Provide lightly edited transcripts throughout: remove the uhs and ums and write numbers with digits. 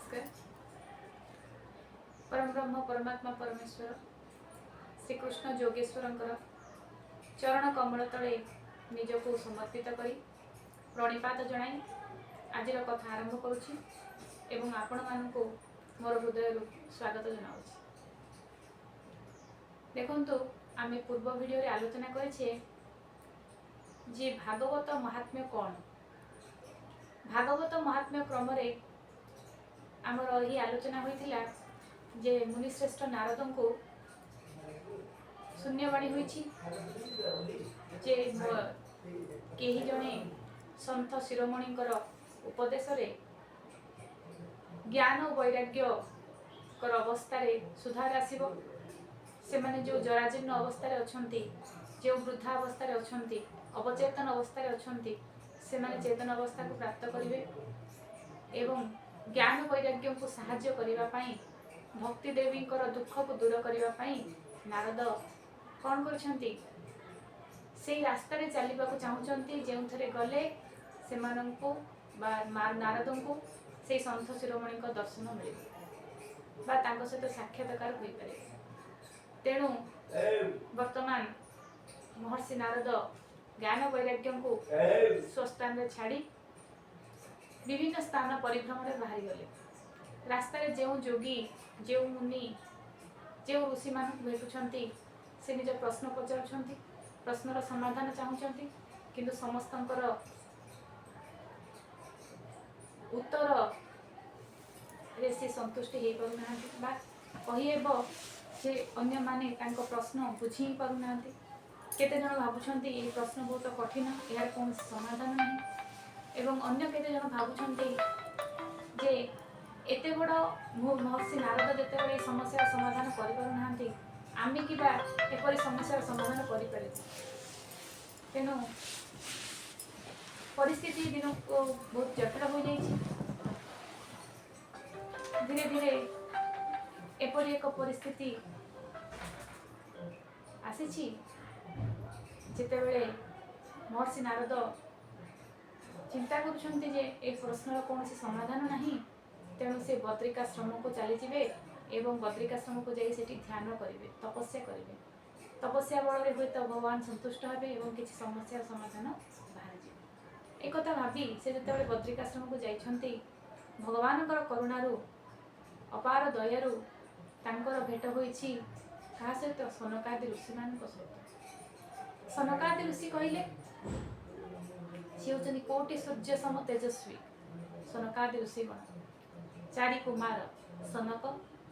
नमस्कार। परम ब्रह्म परमात्मा परमेश्वर श्रीकृष्ण जोगेश्वर चरण कमल तले निजको समर्पित करी प्रणिपात जनाई आज कथा आरंभ करुछि एवं आपण मानक मोर हृदय स्वागत जनाऊछि। देखंतु आमे पूर्व वीडियो रे आलोचना करिछे जे भागवत महात्म्य कौन। भागवत महात्म्य क्रम रे आमर ही आलोचना होइतिला जे मुनिश्रेष्ठ नारद को शून्यवाणी होइछि जे केही जणे संत शिरोमणिकर उपदेश रे ज्ञान वैराग्य कर अवस्था रे सुधार आसीबो। से माने जो जराजीर्ण अवस्था रे अछंती, जो वृद्धा अवस्था रे अछंती, अवचेतन अवस्था रे अछंती, से माने चेतन अवस्था को प्राप्त करिवे एवं ज्ञान वैराग्य को साहाय्य करिवा पाई भक्ति देवी दुख को दूर करिवा पाई नारद कौन करछंती से रास्ता रे चलिबा को चाहुचंती जेउथरे गले से माननकु बा नारद को से संत शिरोमणि को दर्शन मिले बा तांको सहित साक्षात्कार होई पारे। तेणु वर्तमान महर्षि नारद ज्ञान वैराग्य को स्वस्थान रे छाड़ी विभिन्न स्थान परिभ्रमण बाहरी गले। रास्ता रे जो जोगी जो मुनि जो ऋषि मान भेटुछंती से निज प्रश्न पचारुछंती, प्रश्नर समाधान चाहुछंती, किंतु समस्तंकर उत्तर रे से संतुष्टि हे पारु नाहंती बा कहिएबो जे अन्य माने तांको प्रश्न बुझी पारु नाहंती। केते जण भाबुछंती ए प्रश्न बहुत कठिन, यार कोन समाधान नहीं एवं अन्य केते जण भाबुछंती जे एते बड़ महर्षि नारद जेते बड़े समस्या समाधान करि पारु नाहंती, आमे किबा एपरि समस्या समाधान करि पारे। तेनु परिस्थिति दिन को बहुत जटिल हो जाइछि। धीरे धीरे एपरि एक परिस्थिति आसीछि जेते बेले महर्षि नारद चिंता करुछंती जे ए प्रश्नर कौनसी समाधान नहीं। तेणु से बद्रिकाश्रम को चली जिवे एवं बद्रिकाश्रम को जाई सेठी ध्यान करिवे, तपस्या करिवे। तपस्या बल रे होय तो भगवान संतुष्ट हेबे एवं किछि समस्या समाधान बाहर जिवे। एक कथा भाबी से जते बेले बद्रिकाश्रम को जाइछंती भगवानकर करुणारु अपार दयारु तांकर भेट होइछि कहा सहित सनकादि ऋषि मानक सहित। सनकादि ऋषि कहिले से होचनी कोटि सूर्य सम तेजस्वी सनकादि ऋषि गण चारि कुमार सनक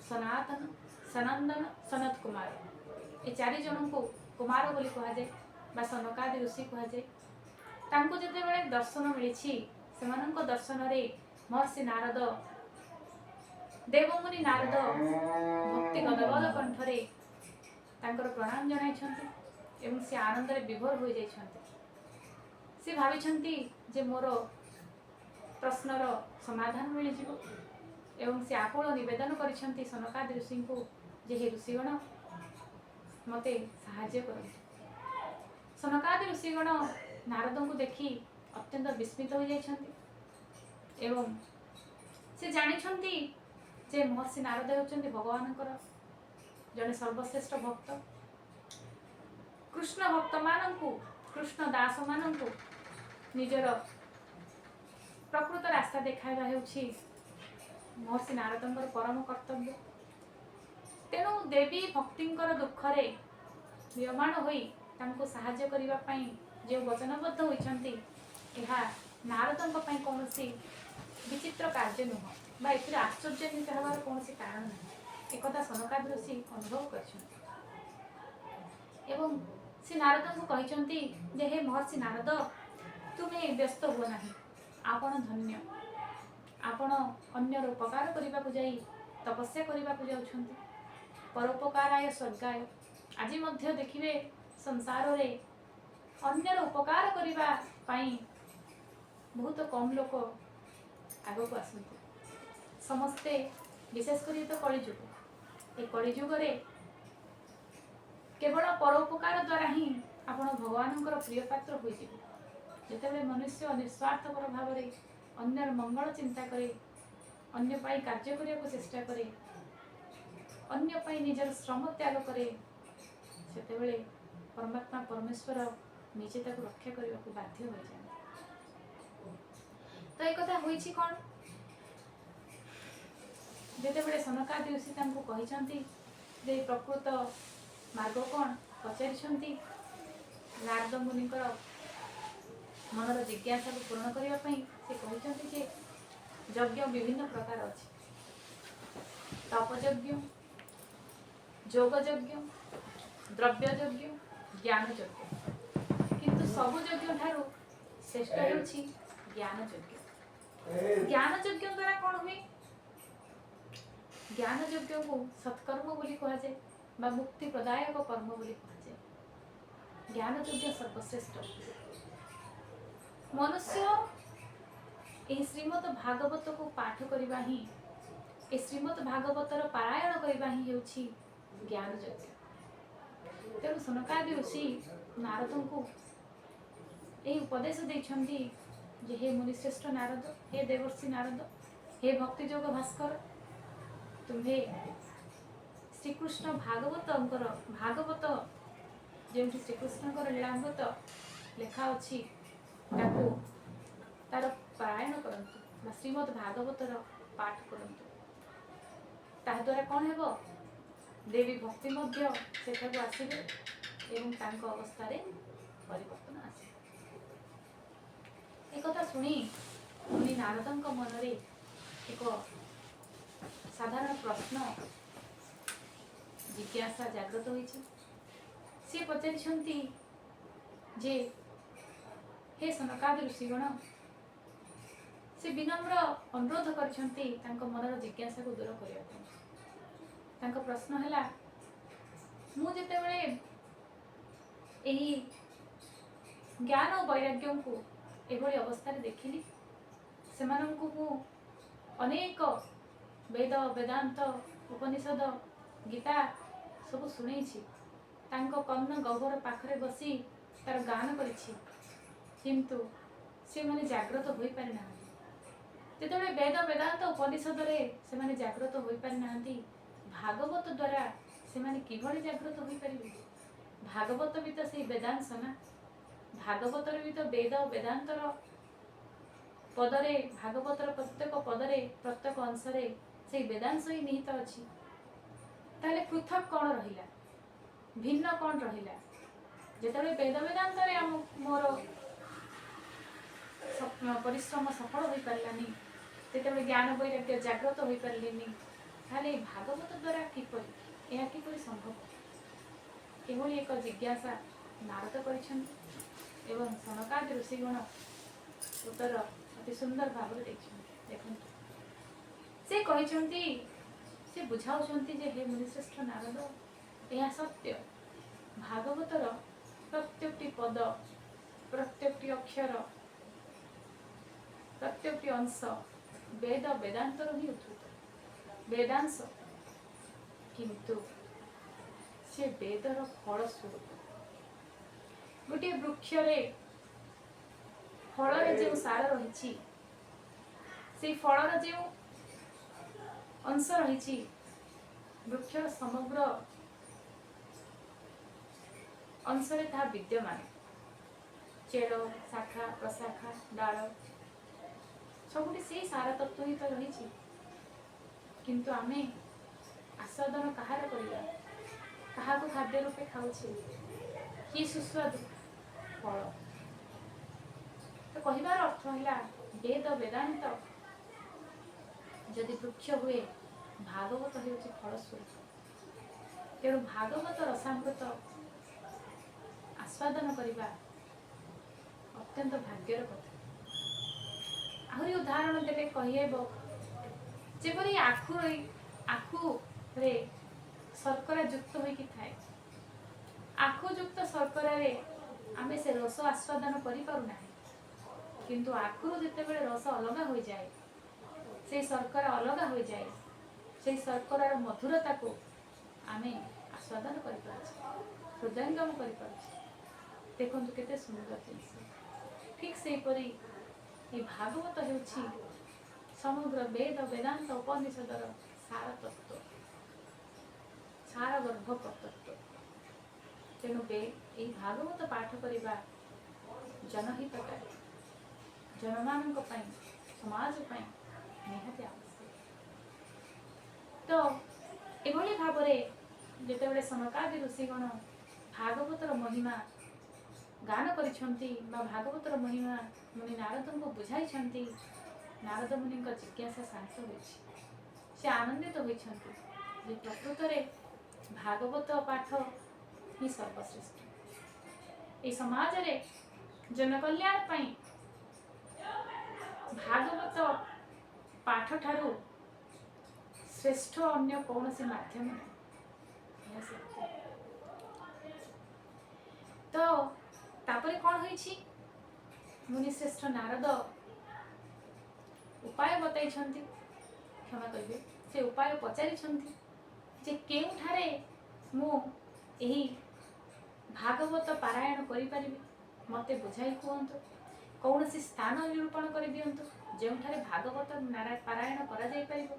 सनातन सनंदन सनत कुमार। ए चारि जन को कुमार बोली कहा जाए बा सनकादि ऋषि कहा जाए। तांको जते बेले दर्शन मिलिछि सेमानंक दर्शन रे महर्षि नारद देवमुनि नारद भक्ति गदगद कंठरे तांकर प्रणाम जणाइछंती एवं से आनंद रे विभोर हो जाइछंती। से भाविछंती जे मोर प्रश्नर समाधान मिल जिवो एवं से आकुल निवेदन करिछंती सनकादि ऋषि को जे हे ऋषिगण मते साहाय्य करंतु। सनकादि ऋषिगण नारद को देखि अत्यंत विस्मित हो जाइछंती एवं से जानिछंती जे महर्षि नारद होचंती भगवानकर जने सर्वश्रेष्ठ भक्त। कृष्ण भक्त मानंकु कृष्ण दास मानंकु निजर प्रकृत रास्ता देखाइबा हेउछि महर्षि नारदंकर परम कर्तव्य। तेणु देवी भक्तिंकर दुखरे नियमाण होई तांको सहाय्य करिबा पई जे वचनबद्ध होइछंती एहा नारदंक पई कोनोसी विचित्र कार्य नुह बा एथिरे आश्चर्यान्वित हेबार कोनोसी कारण नहीं। एकथा सनकादि ऋषि अनुभव करछंती एवं से नारद को कहिछंती जे हे महर्षि नारद तुमे व्यस्त हो नाही, आपण धन्य। आपण अन्यर उपकार करिबा को जाई तपस्या करिबा को जाउछंती। परोपकाराय स्वर्गाय। आज मध्य देखिबे संसार रे अन्यर उपकार करिबा पाई बहुत कम लोक आगो को आसंती। समस्ते विशेष करी तो कलिजुग ए कलिजुग रे केवल परोपकार द्वारा ही आपण भगवानंकर प्रिय पात्र होई जिवे। जेतेबेले मनुष्य निस्वार्थपर भाव अन्यर मंगल चिंता करे अन्य पाई कार्य करने को चेष्टा करे, अन्य पाई निजर श्रम त्याग करे, सेतेबेले परमात्मा परमेश्वर निजे ताको रक्षा करने को बाध्य हो जाए। तो एक कथा होईछि कोन, जेतेबेले सनकादि ऋषि तांको कहिसंती जे प्रकृत मार्ग कोन पचारिसंती, नारद मुनिकर मनर जिज्ञासा को पूर्ण करने से कहते जे यज्ञ विभिन्न प्रकार अच्छे, तपयज्ञ, योगयज्ञ, द्रव्ययज्ञ, ज्ञानयज्ञ, किंतु सबु यज्ञ ठारू श्रेष्ठ होउछि ज्ञानयज्ञ। ज्ञानयज्ञ द्वारा कौन हुए? ज्ञानयज्ञ को सत्कर्म बोली कहा जाए बा मुक्ति प्रदायक कर्म बोली कहा जाए। ज्ञानयज्ञ सर्वश्रेष्ठ। मनुष्य यही श्रीमद भागवत को पाठ करवा ही, ए श्रीमद भागवतर पारायण करवा ही हेउछि ज्ञानयज्ञ। तेणु सनकादि ऋषि नारद को यही उपदेश देइछंती जे हे मुनिश्रेष्ठ नारद, हे देवर्षि नारद, हे भक्ति जोग भास्कर, तुम्हे श्रीकृष्ण भागवत जो श्रीकृष्ण लीलामृत लेखा अच्छी ताको तार पारायण करंतु, श्रीमद भागवतर पाठ करंतु। ता द्वारा कौन हेबो? देवी भक्ति मध्य सेठाକୁ आसीबे एवं तांको अवस्था रे परिवर्तन आसे। एक कथा सुनी मुनि नारदଙ୍କ मनरे एक साधारण प्रश्न जिज्ञासा जागृत होइछि। से पचारिछंती जे हे सनकादि ऋषिगण, से विनम्र अनुरोध करछंती तांको मनर जिज्ञासा को दूर करिया ପାଇଁ। तांको प्रश्न हैला, मु जेतेबेले एही ज्ञान और वैराग्य को एभली अवस्था रे देखिली, सेमानंकु मु अनेक वेद वेदांत उपनिषद गीता सब शुणेछि, तांको कर्ण गह्वर पाखरे बसी तार गान करिछि, किंतु से माने जागृत होई पारि नाहंती। जेतेबेले वेद वेदांत उपनिषद रे से माने जागृत होई पारि नाहंती, भागवत द्वारा से माने किभली जागृत होई पारिबे? भागवत भी तो से वेदांश ना, भागवतर भी तो वेद वेदांतर पदरे, भागवतर प्रत्येक पदरे प्रत्येक अंशरे से वेदांश ही निहित अछि। ताले पृथक कौन रहिला, भिन्न कौन रहिला? जेतेबेले वेद वेदांतरे मोर परिश्रम सफल होई पारलानी, तेतेबेले ज्ञान वैराग्य जागृत होई पारलेनी, ताले भागवत द्वारा किपरि यह किपरि संभव? एभली एक जिज्ञासा नारद करिछन्ति एवं सनकादि ऋषिगण उत्तर अति सुंदर भाव देखते। से कहिछन्ति, से बुझाउछन्ति जे हे मुनिश्रेष्ठ नारद, यह सत्य भागवतर प्रत्येकटी पद, प्रत्येकटी अक्षर, प्रत्येकटी अंश वेद वेदांतर ही उद्धृत वेदांश, किंतु से वेदर फल स्वरूप। गोटे वृक्ष रे फल रे जो सार रही, से फलर जो अंश रही, वृक्षर समग्र अंशरे ताहा विद्यमान, चेर शाखा प्रशाखा डाल सबुठी से सार तत्व ही तो रही। किंतु आमे आस्वादन कहार करिया, कहाको खाद्य रूपे खाउछे, कि सुस्वादु फल। तो कहिबार अर्थ हैला वेद वेदांत जदि वृक्ष हुए, भागवत हेउछि फल स्वरूप। तेणु भागवत रसामृत आस्वादन करिबा अत्यंत भाग्यर कथा। आहरी उदाहरण देले कहिएबो, जेपरि आखु रे शर्करा युक्त होइकि थाए, आखु युक्त शर्करा रे आमे से रस आस्वादन करि पारु नाही, किंतु आखुरु जेतेबेले रस अलगा हो जाए, से शर्करा अलगा हो जाए, से शर्करार मधुरता को आमे आस्वादन करि पारछे, हृदयंगम करि पारछे। देखंतु केते सुंदर जिनिस। ठीक सेहि परि ए भागवत हेउछि ସମଗ୍ର ବେଦ ବେଦାନ୍ତ ଉପନିଷଦର ସାର ତତ୍ତ୍ୱ, ସାରଗର୍ଭ ତତ୍ତ୍ୱ। ତେଣୁ ଏହି ଭାଗବତ ପାଠ କରିବା ଜନହିତକାରୀ, ଜନମାନଙ୍କ ପାଇଁ, ସମାଜ ପାଇଁ ନିହାତି ଆବଶ୍ୟକ। ତ ଏଭଳି ଭାବରେ ଯେତେବେଳେ ସନକାଦି ଋଷିଗଣ ଭାଗବତର ମହିମା ଗାନ କରିଛନ୍ତି ବା ଭାଗବତର ମହିମା ମୁନି ନାରଦଙ୍କୁ ବୁଝାଇଛନ୍ତି, ନାରଦ ମୁନିଙ୍କ ଜିଜ୍ଞାସା ଶାନ୍ତ ହୋଇଛି। ସେ ଆନନ୍ଦିତ ହୋଇଛନ୍ତି ଯେ ପ୍ରକୃତରେ ଭାଗବତ ପାଠ ହିଁ ସର୍ବଶ୍ରେଷ୍ଠ। ଏହି ସମାଜରେ ଜନକଲ୍ୟାଣ ପାଇଁ ଭାଗବତ ପାଠ ଠାରୁ ଶ୍ରେଷ୍ଠ ଅନ୍ୟ କୌଣସି ମାଧ୍ୟମ ନାହିଁ। ତ ତାପରେ କ'ଣ ହୋଇଛି? ମୁନିଶ୍ରେଷ୍ଠ ନାରଦ ଉପାୟ ବତାଇଛନ୍ତି, କ୍ଷମା କରିବେ, ସେ ଉପାୟ ପଚାରିଛନ୍ତି ଯେ କେଉଁଠାରେ ମୁଁ ଏହି ଭାଗବତ ପାରାୟଣ କରିପାରିବି, ମୋତେ ବୁଝାଇ କୁହନ୍ତୁ। କୌଣସି ସ୍ଥାନ ନିରୂପଣ କରିଦିଅନ୍ତୁ ଯେଉଁଠାରେ ଭାଗବତ ପାରାୟଣ କରାଯାଇପାରିବ।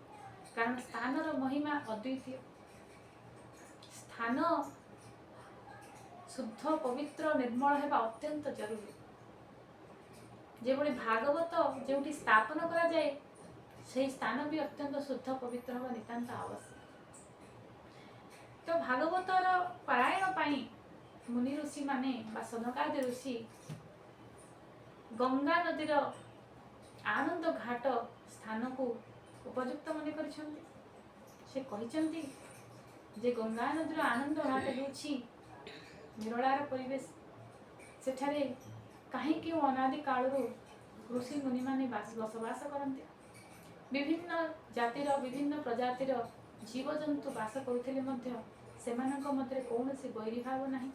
କାରଣ ସ୍ଥାନର ମହିମା ଅଦ୍ୱିତୀୟ। ସ୍ଥାନ ଶୁଦ୍ଧ ପବିତ୍ର ନିର୍ମଳ ହେବା ଅତ୍ୟନ୍ତ ଜରୁରୀ। ଯେଭଳି ଭାଗବତ ଯେଉଁଠି ସ୍ଥାପନ କରାଯାଏ ସେହି ସ୍ଥାନ ବି ଅତ୍ୟନ୍ତ ଶୁଦ୍ଧ ପବିତ୍ର ହେବା ନିତାନ୍ତ ଆବଶ୍ୟକ। ତ ଭାଗବତର ପାରାୟଣ ପାଇଁ ମୁନି ଋଷିମାନେ ବା ସନକାଦି ଋଷି ଗଙ୍ଗା ନଦୀର ଆନନ୍ଦ ଘାଟ ସ୍ଥାନକୁ ଉପଯୁକ୍ତ ମନେ କରିଛନ୍ତି। ସେ କହିଛନ୍ତି ଯେ ଗଙ୍ଗା ନଦୀର ଆନନ୍ଦ ଘାଟ ହେଉଛି ନିରୋଳାର ପରିବେଶ। ସେଠାରେ କାହିଁକି ଅନାଦି କାଳରୁ ଋଷି ମୁନିମାନେ ବସବାସ କରନ୍ତି। ବିଭିନ୍ନ ଜାତିର ବିଭିନ୍ନ ପ୍ରଜାତିର ଜୀବଜନ୍ତୁ ବାସ କରୁଥିଲେ ମଧ୍ୟ ସେମାନଙ୍କ ମଧ୍ୟରେ କୌଣସି ବୈରୀଭାବ ନାହିଁ।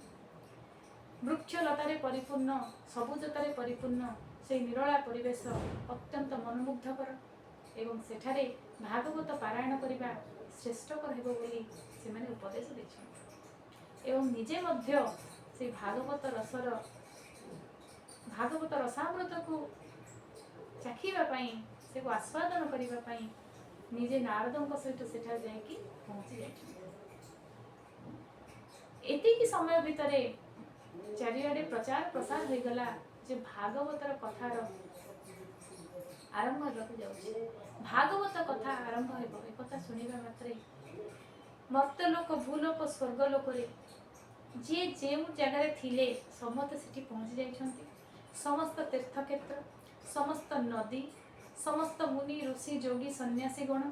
ବୃକ୍ଷଲତାରେ ପରିପୂର୍ଣ୍ଣ, ସବୁଜତାରେ ପରିପୂର୍ଣ୍ଣ ସେହି ନିରୋଳା ପରିବେଶ ଅତ୍ୟନ୍ତ ମନୋମୁଗ୍ଧକର ଏବଂ ସେଠାରେ ଭାଗବତ ପାରାୟଣ କରିବା ଶ୍ରେଷ୍ଠକର ହେବ ବୋଲି ସେମାନେ ଉପଦେଶ ଦେଇଛନ୍ତି ଏବଂ ନିଜେ ମଧ୍ୟ ସେହି ଭାଗବତ ରସାମୃତକୁ ଚାଖିବା ପାଇଁ, ସେକୁ ଆସ୍ୱାଦନ କରିବା ପାଇଁ ନିଜେ ନାରଦଙ୍କ ସହିତ ସେଠାରେ ଯାଇକି ପହଞ୍ଚି ଯାଇଛନ୍ତି। ଏତିକି ସମୟ ଭିତରେ ଚାରିଆଡ଼େ ପ୍ରଚାର ପ୍ରସାର ହୋଇଗଲା ଯେ ଭାଗବତର କଥାର ଆରମ୍ଭ ହେବାକୁ ଯାଉଛି। ଭାଗବତ କଥା ଆରମ୍ଭ ହେବ। ଏକଥା ଶୁଣିବା ମାତ୍ରେ ମର୍ତ୍ତ୍ୟଲୋକ, ଭୂଲୋକ, ସ୍ୱର୍ଗଲୋକରେ ଯିଏ ଯେଉଁ ଜାଗାରେ ଥିଲେ ସମସ୍ତେ ସେଠି ପହଞ୍ଚି ଯାଇଛନ୍ତି। ସମସ୍ତ ତୀର୍ଥକ୍ଷେତ୍ର, ସମସ୍ତ ନଦୀ, ସମସ୍ତ ମୁନି ଋଷି ଯୋଗୀ ସନ୍ନ୍ୟାସୀଗଣ,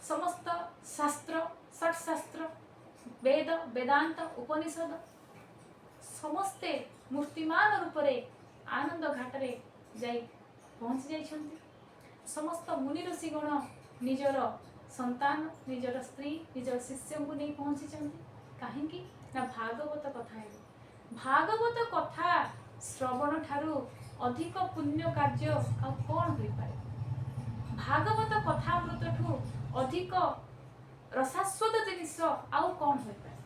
ସମସ୍ତ ଶାସ୍ତ୍ର, ଷଟ୍ଶାସ୍ତ୍ର, ବେଦ ବେଦାନ୍ତ ଉପନିଷଦ ସମସ୍ତେ ମୂର୍ତ୍ତିମାନ ରୂପରେ ଆନନ୍ଦ ଘାଟରେ ଯାଇ ପହଞ୍ଚି ଯାଇଛନ୍ତି। ସମସ୍ତ ମୁନି ଋଷିଗଣ ନିଜର ସନ୍ତାନ, ନିଜର ସ୍ତ୍ରୀ, ନିଜର ଶିଷ୍ୟଙ୍କୁ ନେଇ ପହଞ୍ଚିଛନ୍ତି। କାହିଁକି ନା ଭାଗବତ କଥା ହେବେ। ଭାଗବତ କଥା ଶ୍ରବଣ ଠାରୁ ଅଧିକ ପୁଣ୍ୟ କାର୍ଯ୍ୟ ଆଉ କ'ଣ ହୋଇପାରେ? ଭାଗବତ କଥାମୃତଠୁ ଅଧିକ ରସାସ୍ୱାଦ ଜିନିଷ ଆଉ କ'ଣ ହୋଇପାରେ?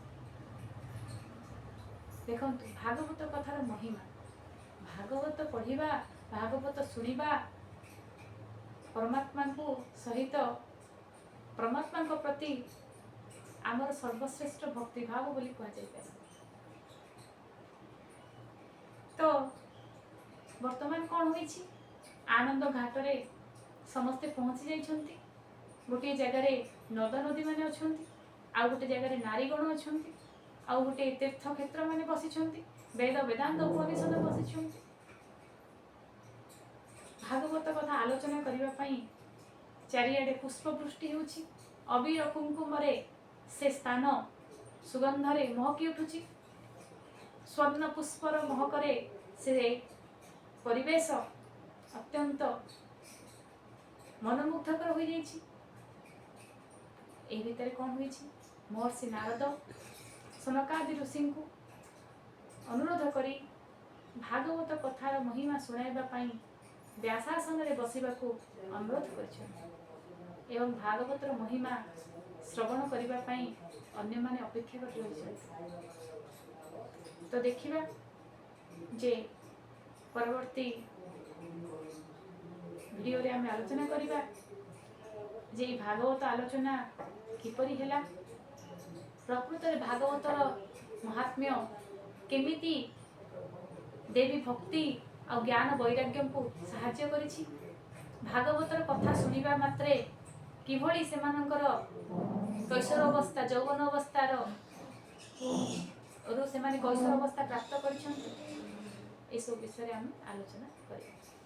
ଦେଖନ୍ତୁ ଭାଗବତ କଥାର ମହିମା। ଭାଗବତ ପଢ଼ିବା, ଭାଗବତ ଶୁଣିବା ପରମାତ୍ମାଙ୍କ ପ୍ରତି ଆମର ସର୍ବଶ୍ରେଷ୍ଠ ଭକ୍ତିଭାବ ବୋଲି କୁହାଯାଇପାରେ। ତ ବର୍ତ୍ତମାନ କ'ଣ ହୋଇଛି? ଆନନ୍ଦ ଘାଟରେ ସମସ୍ତେ ପହଞ୍ଚି ଯାଇଛନ୍ତି। ଗୋଟିଏ ଜାଗାରେ ନଦନଦୀମାନେ ଅଛନ୍ତି, ଆଉ ଗୋଟେ ଜାଗାରେ ନାରୀଗଣ ଅଛନ୍ତି, ଆଉ ଗୋଟେ ତୀର୍ଥକ୍ଷେତ୍ରମାନେ ବସିଛନ୍ତି, ବେଦ ବେଦାନ୍ତ ଉପନିଷଦ ବସିଛନ୍ତି। ଭାଗବତ କଥା ଆଲୋଚନା କରିବା ପାଇଁ ଚାରିଆଡ଼େ ପୁଷ୍ପବୃଷ୍ଟି ହେଉଛି। ଅବିର କୁଙ୍କୁମରେ ସେ ସ୍ଥାନ ସୁଗନ୍ଧରେ ମହକି ଉଠୁଛି। ସ୍ୱର୍ଣ୍ଣ ପୁଷ୍ପର ମହକରେ ସେ ପରିବେଶ ଅତ୍ୟନ୍ତ ମନୋମୁଗ୍ଧକର ହୋଇଯାଇଛି। ଏହି ଭିତରେ କ'ଣ ହୋଇଛି? ମହର୍ଷି ନାରଦ ସନକାଦି ଋଷିଙ୍କୁ ଅନୁରୋଧ କରି ଭାଗବତ କଥାର ମହିମା ଶୁଣାଇବା ପାଇଁ ବ୍ୟାସାସନରେ ବସିବାକୁ ଅନୁରୋଧ କରିଛନ୍ତି ଏବଂ ଭାଗବତର ମହିମା ଶ୍ରବଣ କରିବା ପାଇଁ ଅନ୍ୟମାନେ ଅପେକ୍ଷା କରି ରହିଛନ୍ତି। ତ ଦେଖିବା ଯେ ପରବର୍ତ୍ତୀ भिडियो रे आम आलोचना करिबा जे ई भागवत आलोचना किपरि हेला, प्रकृत रे भागवतर महात्म्य केमिति देवी भक्ति आ ज्ञान वैराग्य को साहाय्य करिछि, भागवतर कथा सुनिबा मात्रे किभଳି सेमानकर कैशोर अवस्था यौवन अवस्थार से कैशोर अवस्था प्राप्त कर सब विषय आम आलोचना करिबा।